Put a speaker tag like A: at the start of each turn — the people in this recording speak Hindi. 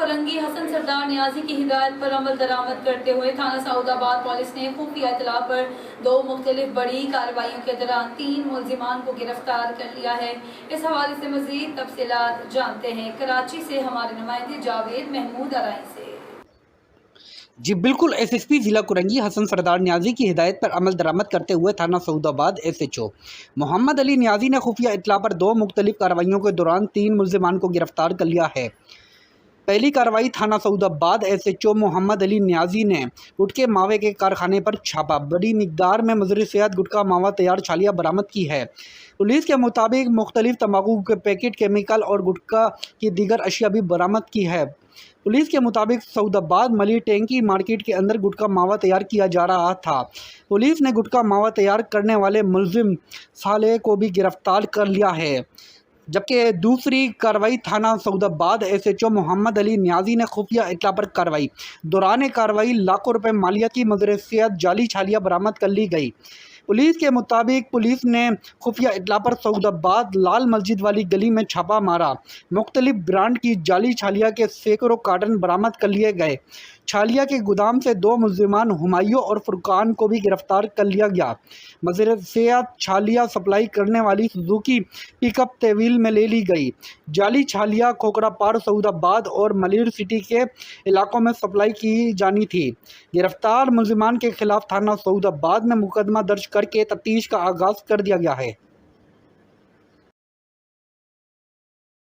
A: कुरंगी हसन सरदार नियाजी की हिदायत पर अमल दरामद करते हुए थाना सऊदाबाद पुलिस ने खुफिया इत्तला पर 2 मुख्तलिफ बड़ी कार्रवाइयों के दौरान 3 मुल्जिमान को गिरफ्तार कर लिया है। इस हवाले से मजीद तफसीलात जानते हैं कराची से हमारे नुमाइंदे जावेद महमूद अराई से।
B: जी बिल्कुल, एसएसपी जिला कुरंगी हसन सरदार नियाजी की हिदायत पर अमल दरामद करते हुए थाना सऊदाबाद एसएचओ मोहम्मद अली नियाजी ने खुफिया इत्तला पर 2 मुख्तलिफ कार्रवाइयों के दौरान 3 मुल्जिमान को गिरफ्तार कर लिया है। पहली कार्रवाई थाना सऊदाबाद एसएचओ मोहम्मद अली नियाजी ने गुटके मावे के कारखाने पर छापा बड़ी मिकदार में मजरी सेहत गुटका मावा तैयार छालियाँ बरामद की है। पुलिस के मुताबिक मुख्तलिफ तंबाकू के पैकेट, केमिकल और गुटखा की दीगर अशिया भी बरामद की है। पुलिस के मुताबिक सऊदाबाद मली टैंकी मार्केट के अंदर गुटखा मावा तैयार किया जा रहा था। पुलिस ने गुटखा मावा तैयार करने वाले मुलजिम साले को भी गिरफ्तार कर लिया है। जबकि दूसरी कार्रवाई थाना सऊदाबाद एसएचओ मोहम्मद अली नियाजी ने खुफिया इत्तला पर कार्रवाई दौरान कार्रवाई लाखों रुपए मालियत की मजरे सेहत जाली छालियाँ बरामद कर ली गई। पुलिस के मुताबिक पुलिस ने खुफिया इत्तला पर सऊदाबाद लाल मस्जिद वाली गली में छापा मारा। मुख्तलिफ ब्रांड की जाली छालिया के सैकड़ों कार्टन बरामद कर लिए गए। छालिया के गोदाम से 2 मुल्जिमान हुमायूं और फुरकान को भी गिरफ्तार कर लिया गया। मज़ीर सेहत छालिया सप्लाई करने वाली सुजुकी पिकअप तहवील में ले ली गई। जाली छालिया खोखरापार, सऊदाबाद और मलिर सिटी के इलाकों में सप्लाई की जानी थी। गिरफ्तार मुल्जिमान के खिलाफ थाना सऊदाबाद में मुकदमा दर्ज करके तफ्तीश का आगाज़ कर दिया गया है।